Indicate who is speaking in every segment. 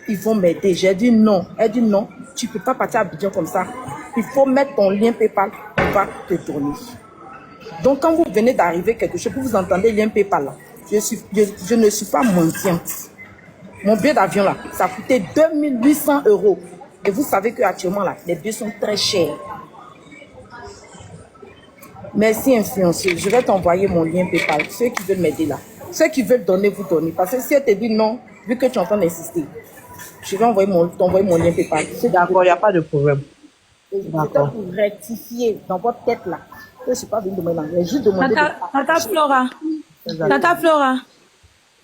Speaker 1: ils vont m'aider. J'ai dit non. Elle dit non, tu ne peux pas partir à Abidjan comme ça. Il faut mettre ton lien PayPal, on va te donner. Donc quand vous venez d'arriver quelque chose, que vous entendez lien PayPal là, je ne suis pas mendiante. Mon billet d'avion là, ça a coûté 2800 €. Et vous savez qu'actuellement là, les billets sont très chers. Merci influenceuse, je vais t'envoyer mon lien PayPal. Ceux qui veulent m'aider là, ceux qui veulent donner, vous donnez. Parce que si elle te dit non, vu que tu es en train d'insister, je vais t'envoyer mon lien PayPal.
Speaker 2: D'accord, il n'y a pas de problème.
Speaker 1: C'était pour rectifier dans votre tête là. Je ne suis pas venue demander, j'ai juste demandé.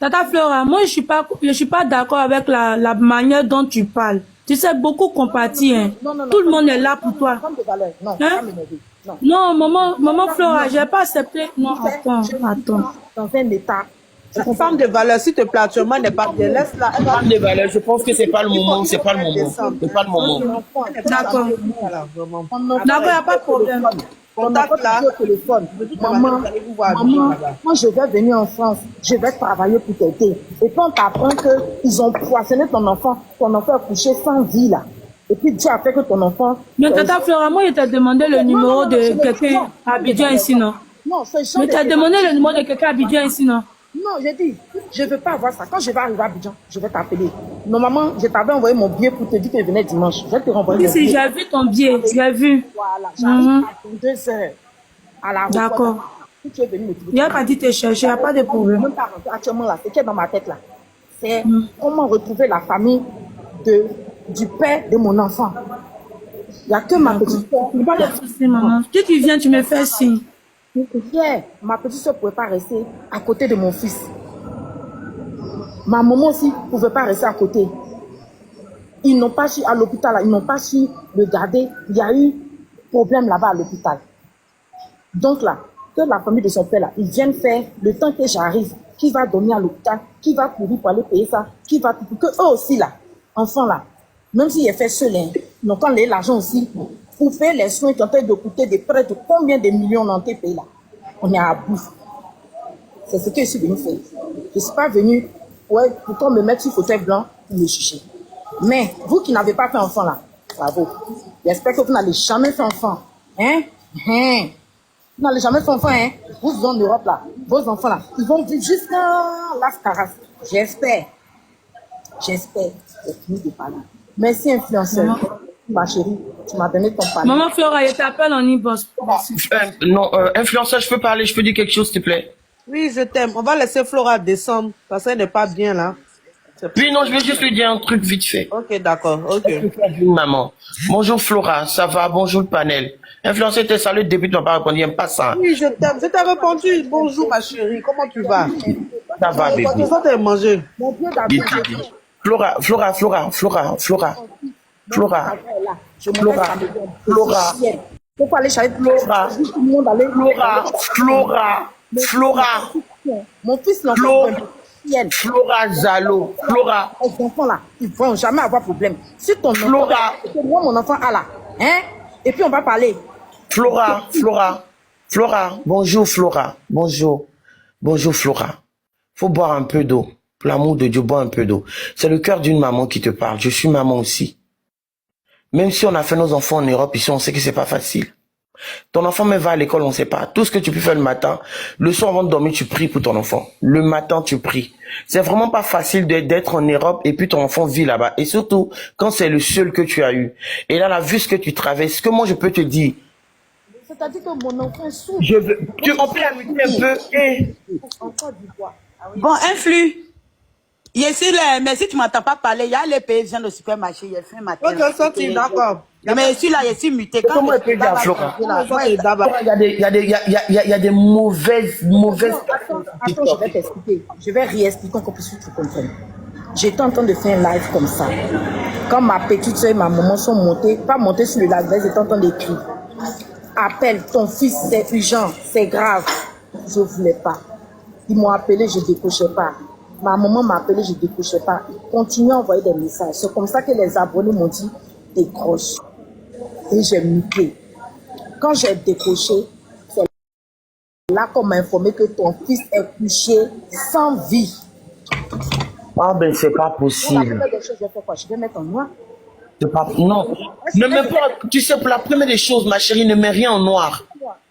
Speaker 3: Tata Flora, moi je suis pas d'accord avec la manière dont tu parles. Tu sais, beaucoup compatis, hein.
Speaker 1: Non,
Speaker 3: Tout le monde est là pour toi.
Speaker 1: Non,
Speaker 3: hein? Non, maman Flora, j'ai pas accepté. Non, attends.
Speaker 1: Dans un état.
Speaker 2: Une femme de valeur, s'il te plaît, actuellement n'est pas bien. Laisse-la.
Speaker 4: Femme de valeur, je pense que c'est pas le moment. C'est pas le moment.
Speaker 3: D'accord. D'accord, il n'y a pas de problème.
Speaker 1: Contact là. Maman, quand je vais venir en France, je vais travailler pour t'aider. Et quand tu apprends qu'ils ont poissonné ton enfant a couché sans vie là. Et puis Dieu a fait que ton enfant...
Speaker 3: Mais Tata Flora, moi je t'ai demandé le numéro de quelqu'un à Abidjan ici, non?
Speaker 1: Non, c'est
Speaker 3: Mais tu as demandé le numéro de quelqu'un à Abidjan ici, non?
Speaker 1: Non, j'ai dit, je ne veux pas avoir ça. Quand je vais arriver à Abidjan, je vais t'appeler. Normalement, je t'avais envoyé mon billet pour te dire que je venais dimanche. Je vais te renvoyer mon billet.
Speaker 3: Si, j'ai vu ton billet, j'ai vu.
Speaker 1: Voilà, j'arrive à 2 heures à la route.
Speaker 3: D'accord.
Speaker 1: Si tu es venu me trouver.
Speaker 3: Il n'y a pas dit te chercher, il n'y a pas de problème.
Speaker 1: Même pas actuellement là, ce qui est dans ma tête là, c'est comment retrouver la famille du père de mon enfant. Il n'y a que ma petite soeur.
Speaker 3: Pas de soucis, maman. Si tu viens, tu me fais signe.
Speaker 1: Hier, ma petite soeur ne pouvait pas rester à côté de mon fils. Ma maman aussi ne pouvait pas rester à côté. Ils n'ont pas su, à l'hôpital, ils n'ont pas su le garder. Il y a eu problème là-bas à l'hôpital. Donc là, que la famille de son père là, ils viennent faire le temps que j'arrive, qui va donner à l'hôpital, qui va courir pour aller payer ça, qui va tout, que eux aussi là, enfants là, même s'il est fait seul, hein, donc quand l'argent aussi, pour faire les soins qui ont de coûter des prêts de combien de millions dans tes pays là, on est à bout. C'est ce que je suis venu faire. Je ne suis pas venu pour qu'on me mette sur fauteuil blanc pour me juger. Mais vous qui n'avez pas fait enfant là, bravo. J'espère que vous n'allez jamais faire enfant. Hein? Vous n'allez jamais faire enfant, hein? Vous vivez en Europe là, vos enfants là, ils vont vivre jusqu'à Las Caras. J'espère. J'espère. C'est fini de parler. Merci influenceur. Ma chérie, tu m'as donné ton panier.
Speaker 3: Maman Flora, je t'appelle en e-boss.
Speaker 4: Non, influenceur, je peux parler, je peux dire quelque chose, s'il te plaît?
Speaker 2: Oui, je t'aime. On va laisser Flora descendre parce qu'elle n'est pas bien là.
Speaker 4: Oui, non, je vais juste lui dire un truc vite fait.
Speaker 2: Ok, d'accord. Ok.
Speaker 4: Maman. Bonjour Flora, ça va? Bonjour le panel. Influenceur, tes saluts, début, tu n'as pas répondu, j'aime pas ça.
Speaker 2: Oui, je t'aime. Je t'ai répondu. Bonjour ma chérie, comment tu vas?
Speaker 4: Ça va, bébé.
Speaker 2: Tu vas te manger.
Speaker 4: Flora.
Speaker 1: Pourquoi aller chercher
Speaker 4: Flora.
Speaker 1: Mon fils n'a
Speaker 4: Flora Zalo. Flora.
Speaker 1: Les enfants là, ils ne vont jamais avoir problème. Si ton enfant, moi mon enfant a là, hein? Et puis on va parler.
Speaker 4: Flora. Bonjour Flora. Bonjour Flora. Faut boire un peu d'eau. Pour l'amour de Dieu, bois un peu d'eau. C'est le cœur d'une maman qui te parle. Je suis maman aussi. Même si on a fait nos enfants en Europe, ici, on sait que c'est pas facile. Ton enfant même va à l'école, on sait pas. Tout ce que tu peux faire le matin, le soir avant de dormir, tu pries pour ton enfant. Le matin, tu pries. C'est vraiment pas facile d'être en Europe et puis ton enfant vit là-bas. Et surtout, quand c'est le seul que tu as eu. Et là, la vue ce que tu traverses, ce que moi je peux te dire.
Speaker 1: C'est-à-dire que mon enfant souffre.
Speaker 4: On peut amuser un peu.
Speaker 5: Bon, influx. Ici, là, mais si tu ne m'entends pas parler, il y a les paysans au supermarché, il y a fait matin.
Speaker 2: Ok, sorti, d'accord.
Speaker 5: Mais ici, là, je suis muté.
Speaker 4: Comment elle peut dire, Flora? Il y a des mauvaises.
Speaker 1: Attends, je vais t'expliquer. Je vais réexpliquer qu'on puisse te comprendre. J'étais en train de faire un live comme ça. Quand ma petite soeur et ma maman sont montées, pas montées sur le live, elles étaient en train d'écrire. Appelle ton fils, c'est urgent, c'est grave. Je ne voulais pas. Ils m'ont appelé, je ne décrochais pas. Ma maman m'a appelé, je ne décrochais pas. Ils continuent à envoyer des messages. C'est comme ça que les abonnés m'ont dit, décroche. Et j'ai muté. Quand j'ai décroché, c'est là qu'on m'a informé que ton fils est couché sans vie.
Speaker 4: Ah ben c'est pas
Speaker 1: La
Speaker 4: possible.
Speaker 1: première des choses, je vais faire quoi? Je vais mettre en noir.
Speaker 4: C'est pas... Non. Ne mets pas... Tu sais, pour la première des choses, ma chérie, ne mets rien en noir.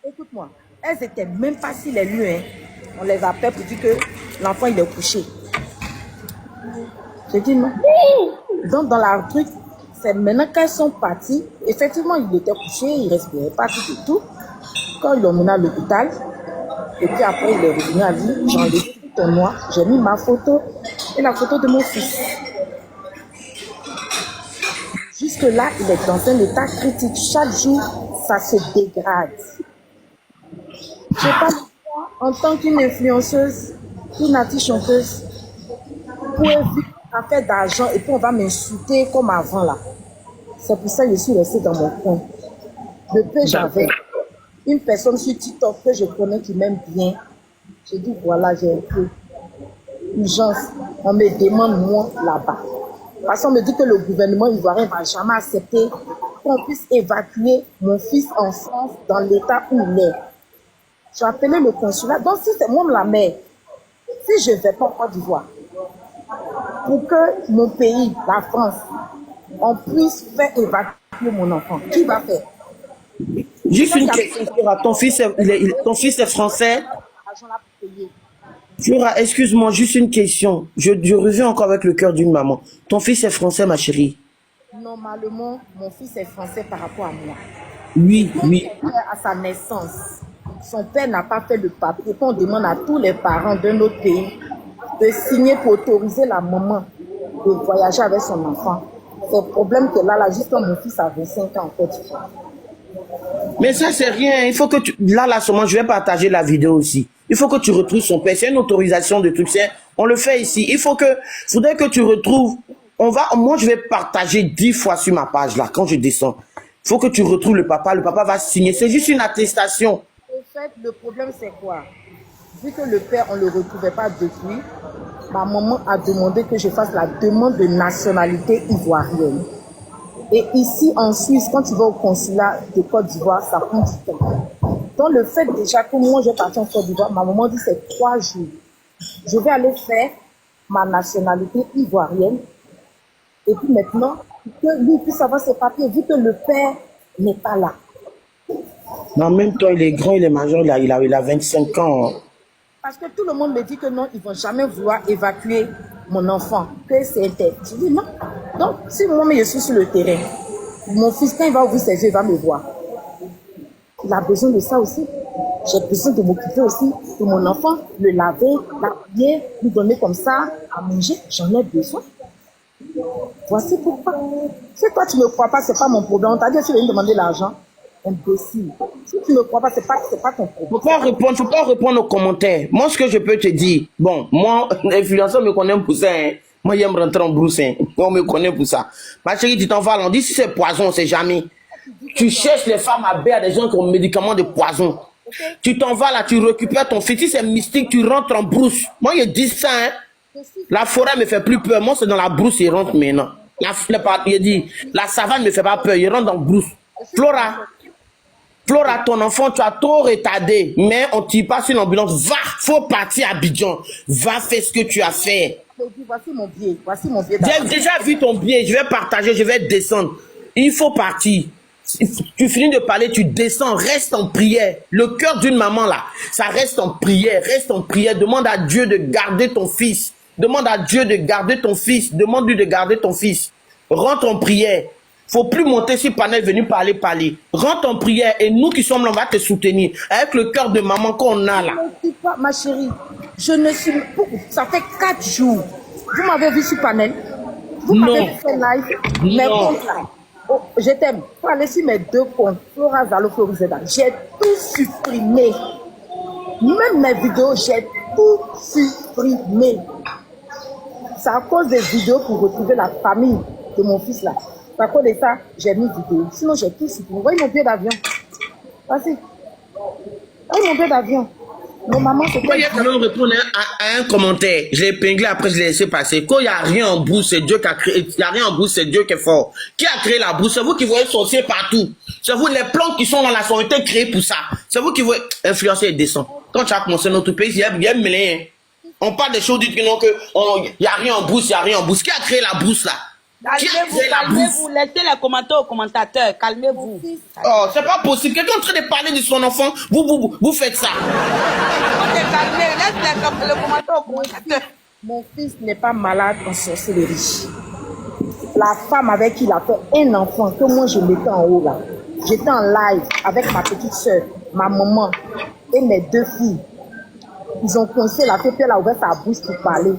Speaker 1: Écoute-moi. Elles étaient même pas si les lieux, hein. On les appelle pour dire que l'enfant il est couché. J'ai dit non. Donc dans la truc, c'est maintenant qu'elles sont parties. Effectivement, il était couché, il respirait pas tout et tout. Quand ils l'ont mené à l'hôpital, et puis après il est revenu à lui, j'ai enlevé tout en noir, j'ai mis ma photo et la photo de mon fils. Jusque là, il est dans un état critique. Chaque jour, ça se dégrade. Je sais pas pourquoi, en tant qu'une influenceuse, une artiste chanteuse, pour éviter à faire d'argent et puis on va m'insulter comme avant là. C'est pour ça que je suis restée dans mon coin. Le peu j'avais une personne sur TikTok que je connais qui m'aime bien. J'ai dit voilà, j'ai un peu urgence. On me demande moi là-bas. Parce qu'on me dit que le gouvernement ivoirien ne va jamais accepter qu'on puisse évacuer mon fils en France dans l'état où il est. J'ai appelé le consulat. Donc si c'est moi la mère, si je ne vais pas en Côte d'Ivoire, pour que mon pays, la France, on puisse faire évacuer mon enfant, qui va faire?
Speaker 4: Juste une question, Flora. Ton fils ton fils est français?
Speaker 1: L'argent là pour payer.
Speaker 4: Flora, excuse-moi, juste une question. Je reviens encore avec le cœur d'une maman. Ton fils est français, ma chérie?
Speaker 1: Normalement, mon fils est français par rapport à moi.
Speaker 4: Oui, oui.
Speaker 1: À sa naissance, son père n'a pas fait le papier. On demande à tous les parents d'un autre pays de signer pour autoriser la maman de voyager avec son enfant. C'est le problème que là, juste quand mon fils a 25 ans en Côte d'Ivoire.
Speaker 4: Mais ça, c'est rien. Il faut que tu... Là, seulement, je vais partager la vidéo aussi. Il faut que tu retrouves son père. C'est une autorisation de truc. On le fait ici. Faudrait que tu retrouves... Moi, je vais partager 10 fois sur ma page, là, quand je descends. Il faut que tu retrouves le papa. Le papa va signer. C'est juste une attestation.
Speaker 1: En fait, le problème, c'est quoi? Vu que le père, on ne le retrouvait pas depuis, ma maman a demandé que je fasse la demande de nationalité ivoirienne. Et ici, en Suisse, quand tu vas au consulat de Côte d'Ivoire, ça prend du temps. Donc, le fait déjà que moi, je vais partir en Côte d'Ivoire, ma maman dit c'est 3 jours. Je vais aller faire ma nationalité ivoirienne. Et puis maintenant, que lui puisse avoir ses papiers, vu que le père n'est pas là.
Speaker 4: Mais en même temps, il est grand, il est majeur, il a 25 ans.
Speaker 1: Parce que tout le monde me dit que non, ils ne vont jamais vouloir évacuer mon enfant, que c'est interdit. Je dis non. Donc, si moi, je suis sur le terrain, mon fils, quand il va ouvrir ses yeux, il va me voir. Il a besoin de ça aussi. J'ai besoin de m'occuper aussi de mon enfant, le laver, l'habiller, lui donner comme ça à manger. J'en ai besoin. Voici pourquoi. Si toi, tu ne me crois pas, ce n'est pas mon problème. On t'a dit que tu viens me demander l'argent. Imbécile. Si tu ne me crois pas, ce n'est pas ton problème.
Speaker 4: Faut pas répondre aux commentaires. Moi, ce que je peux te dire, bon, moi, l'influenceur me connaît pour ça, hein. Moi, j'aime rentrer en brousse, hein. On me connaît pour ça. Ma chérie, tu t'en vas, on dit si c'est poison, on sait jamais. Tu cherches les femmes à baie à des gens qui ont médicaments de poison. Okay. Tu t'en vas là, tu récupères ton fils, si c'est mystique, tu rentres en brousse. Moi, je dis ça, hein. La forêt me fait plus peur. Moi, c'est dans la brousse, il rentre maintenant. La savane me fait pas peur, il rentre dans la brousse. Flora, ton enfant, tu as trop retardé, mais on tire pas sur l'ambulance. Va, faut partir à Abidjan. Va faire ce que tu as fait.
Speaker 1: Voici mon billet.
Speaker 4: J'ai déjà vu ton billet, je vais partager, je vais descendre. Il faut partir. Tu finis de parler, tu descends, reste en prière. Le cœur d'une maman là, ça reste en prière, Demande à Dieu de garder ton fils. Demande à Dieu de garder ton fils. Demande-lui de garder ton fils. Rentre en prière. Faut plus monter sur panel, venir parler. Rentre en prière et nous qui sommes là, on va te soutenir. Avec le cœur de maman qu'on a là.
Speaker 1: Ne dis pas, ma chérie, je ne suis pas... Ça fait 4 jours. Vous m'avez vu sur panel. Vous m'avez fait live. Mes comptes là. Oh, je t'aime. Pour aller sur mes 2 comptes, Flora Zalo, Florizeda, j'ai tout supprimé. Même mes vidéos, j'ai tout supprimé. C'est à cause des vidéos pour retrouver la famille de mon fils là. À cause de ça, j'ai mis vidéo. Sinon, j'ai tout supprimé. Vous voyez mon billet d'avion. Vas-y. Voyez mon billet d'avion. Nos mamans, c'est
Speaker 4: quoi? Il y a quand même répondre à un commentaire. Je l'ai épinglé, après je l'ai laissé passer. Quand il n'y a rien en brousse, c'est Dieu qui a créé. Il n'y a rien en brousse, c'est Dieu qui est fort. Qui a créé la brousse? C'est vous qui voyez sorcier partout. C'est vous, les plantes qui sont dans la forêt ont été créées pour ça. C'est vous qui voyez influencer et descendre. Quand tu as commencé notre pays, il y a mêlé. On parle des choses, dites que non, il n'y a rien en brousse, il n'y a rien en brousse. Qui a créé la brousse là?
Speaker 5: Calmez-vous, calmez-vous. Laissez les commentaires aux commentateurs. Calmez-vous.
Speaker 4: Oh, c'est pas possible. Quelqu'un est en train de parler de son enfant, vous faites ça.
Speaker 5: Ok, calmez. Laisse les commentaires aux commentateurs.
Speaker 1: Mon fils n'est pas malade en sorcellerie. La femme avec qui il a fait un enfant, que moi je mettais en haut là. J'étais en live avec ma petite soeur, ma maman et mes 2 filles. Ils ont coincé la fille, puis elle a ouvert sa bouche pour parler.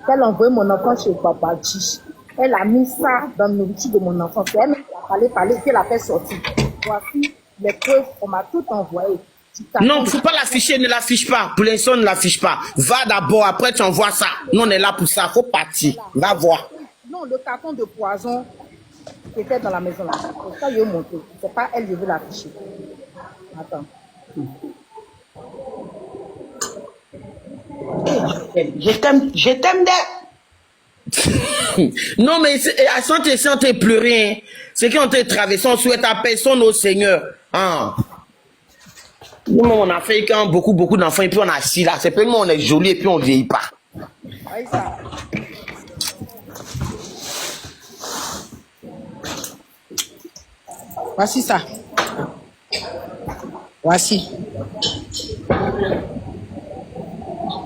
Speaker 1: Elle a envoyé mon enfant chez Papa Chiche. Elle a mis ça dans le nourriture de mon enfant. C'est elle qui a parlé, puis elle a fait sortir. Voici les preuves, on m'a tout envoyé.
Speaker 4: Non, il ne faut pas l'afficher, ne l'affiche pas. Pour l'instant, ne l'affiche pas. Va d'abord, après tu envoies ça. Nous, on est là pour ça, il faut partir. Va voir.
Speaker 1: Non, le carton de poison qui était dans la maison là. C'est ça, je vais monter. C'est pas elle, je veux l'afficher. Attends.
Speaker 5: Je t'aime des.
Speaker 4: Non, mais sans te pleurer, hein. C'est qu'on te traversé, on souhaite à personne au Seigneur. Hein. Nous, on a fait quand beaucoup d'enfants et puis on a assis là. C'est peut-être on est joli et puis on ne vieillit pas.
Speaker 1: Voyez ça.
Speaker 5: Voici ça. Voici.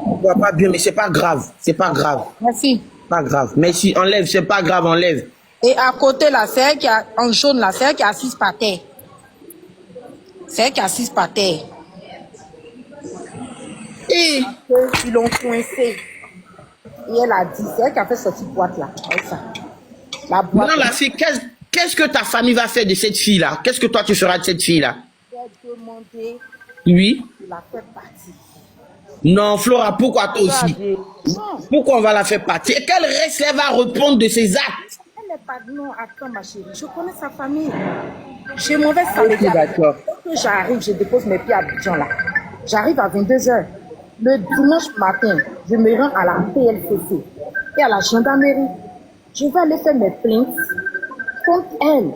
Speaker 4: On voit pas bien, mais c'est pas grave. C'est pas grave.
Speaker 5: Voici.
Speaker 4: Pas grave. Merci, enlève, c'est pas grave, enlève.
Speaker 5: Et à côté là, c'est elle qui a en jaune là, c'est elle qui est assise par terre. C'est elle qui est assise par terre.
Speaker 4: Et
Speaker 1: Ils l'ont coincé. Et elle a dit, c'est elle qui a fait sortir boîte là. Voyez ça. La boîte.
Speaker 4: maintenant, la fille, qu'est-ce que ta famille va faire de cette fille-là? Qu'est-ce que toi tu feras de cette fille-là?
Speaker 1: J'ai demandé
Speaker 4: Oui.
Speaker 1: de la faire partie.
Speaker 4: Non, Flora, pourquoi toi aussi?
Speaker 1: Non.
Speaker 4: Pourquoi on va la faire partir? Et qu'elle reste, elle va répondre de ses actes.
Speaker 1: Elle n'est pas non, attends ma chérie, je connais sa famille. J'ai mauvais samedi.
Speaker 4: d'accord.
Speaker 1: Quand j'arrive, je dépose mes pieds à Abidjan là. J'arrive à 22h. Le dimanche matin, je me rends à la PLCC et à la gendarmerie. Je vais aller faire mes plaintes contre elle.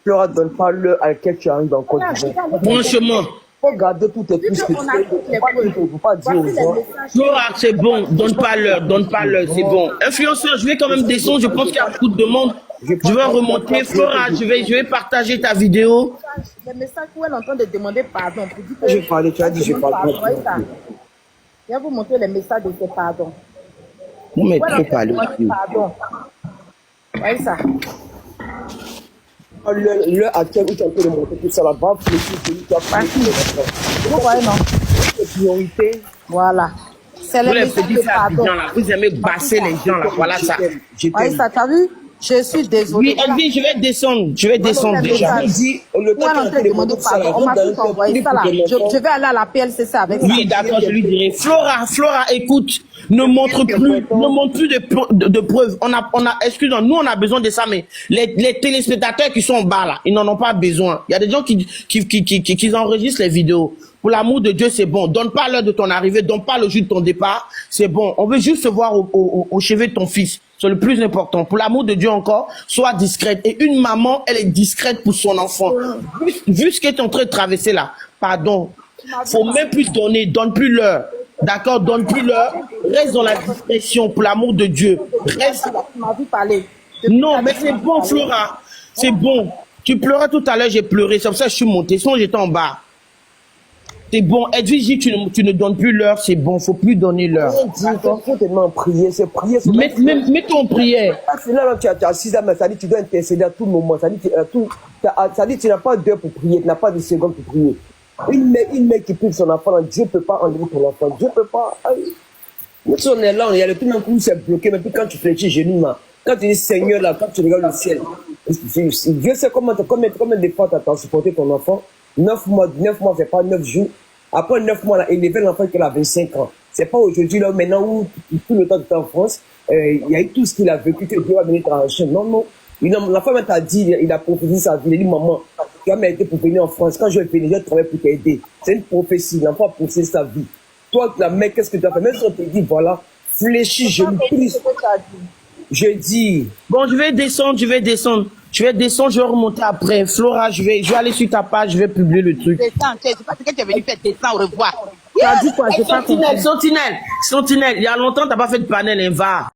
Speaker 2: Flora, donne pas l'heure à laquelle tu arrives en Côte
Speaker 1: Voilà, je vais
Speaker 2: d'Ivoire.
Speaker 1: aller faire
Speaker 4: Franchement,
Speaker 2: Faut garder toutes tes
Speaker 1: Vu
Speaker 2: pistes que
Speaker 1: qu'on a toutes les
Speaker 2: tu
Speaker 1: preuves.
Speaker 2: faut pas dire
Speaker 1: Voici
Speaker 2: aux
Speaker 1: les
Speaker 2: gens.
Speaker 1: messages.
Speaker 4: Flora, c'est bon, donne pas l'heure, c'est bon. Influenceur, je vais quand même descendre, je pense qu'il y a beaucoup de monde. Je vais remonter. Flora, je vais partager ta vidéo.
Speaker 1: Les messages où elle est en train de demander pardon. Pour dire que
Speaker 2: Je vais parler, tu as dit je parle
Speaker 1: pardon.
Speaker 2: pas.
Speaker 1: Voyez ça. Je vais vous montrer les messages de ses pardons.
Speaker 4: Non, mais
Speaker 1: Où elle est en
Speaker 4: trop
Speaker 1: train de
Speaker 4: parler.
Speaker 1: demander pardon. Voyez ça.
Speaker 2: L'heure à laquelle où tu es en train de monter tout ça là-bas, tu as fait
Speaker 1: Vous voyez, non?
Speaker 2: les priorités.
Speaker 1: Voilà. C'est
Speaker 4: Vous
Speaker 1: les
Speaker 4: les
Speaker 1: messages
Speaker 4: petits
Speaker 1: de
Speaker 4: là,
Speaker 1: pardon.
Speaker 4: là, vous aimez basser les gens là, voilà ça.
Speaker 2: Je
Speaker 1: Voyez
Speaker 2: t'aime.
Speaker 1: ça, t'as vu? Je suis désolée.
Speaker 4: Oui, Elvie, je vais descendre déjà.
Speaker 2: Je dis, le
Speaker 1: Où elle est en train de demander pardon. On m'a tout envoyé ça là. Je vais aller à la PLCC avec ça.
Speaker 4: Oui, d'accord, je lui dirai. Flora, écoute, ne montre plus de preuves. Excuse-moi, nous on a besoin de ça, mais les téléspectateurs qui sont en bas là, ils n'en ont pas besoin. Il y a des gens qui enregistrent les vidéos. Pour l'amour de Dieu, c'est bon. Donne pas l'heure de ton arrivée, donne pas le jour de ton départ. C'est bon. On veut juste se voir au chevet de ton fils. C'est le plus important. Pour l'amour de Dieu encore, sois discrète. Et une maman, elle est discrète pour son enfant. Vu ce qu'elle est en train de traverser là, pardon. Faut même plus donner, donne plus l'heure. D'accord, donne plus l'heure. Reste dans la discrétion pour l'amour de Dieu. Reste.
Speaker 1: Tu m'as vu parler.
Speaker 4: Non, mais c'est bon, Flora. C'est bon. Tu pleurais tout à l'heure, j'ai pleuré. C'est pour ça que je suis montée. Sinon, j'étais en bas. C'est bon. Edwige, tu ne donnes plus l'heure. C'est bon. Faut plus donner l'heure.
Speaker 2: Il faut tellement prier, c'est prier.
Speaker 4: Mets-toi en prière.
Speaker 2: C'est là, tu as 6 ans, mais ça dit que tu dois intercéder à tout moment. Ça dit que tu n'as pas d'heure pour prier, tu n'as pas de seconde pour prier. Une mère qui prie son enfant, Dieu ne peut pas enlever ton enfant. Dieu ne peut pas. Nous, si on est là, il y a le tout d'un coup, c'est bloqué. Mais puis quand tu fléchis genou, quand tu dis Seigneur, là, quand tu regardes le ciel, Dieu sait combien de fois tu as supporté ton enfant. 9 mois, c'est pas 9 jours. Après 9 mois, là, élever l'enfant qui a 25 ans. C'est pas aujourd'hui, là, maintenant où tout le temps que tu es en France, il y a eu tout ce qu'il a vécu, que Dieu va venir trancher. Non. L'enfant t'a dit, il a prophétisé sa vie. Il a dit, maman, tu as mérité pour venir en France. Quand je vais venir, je vais travailler pour t'aider. C'est une prophétie. L'enfant a prophétisé sa vie. Toi, la mère, qu'est-ce que tu as fait? Même si on te dit, voilà, fléchis, je me prie. Je dis.
Speaker 4: Bon, je vais descendre. Je vais remonter après. Flora, je vais aller sur ta page, je vais publier le truc.
Speaker 5: Descends, c'est pas ce que tu es venu faire, descends, au revoir.
Speaker 1: Tu as dit quoi? J'ai pas compris.
Speaker 4: Sentinelle. Il y a longtemps, t'as pas fait de panel, hein, va.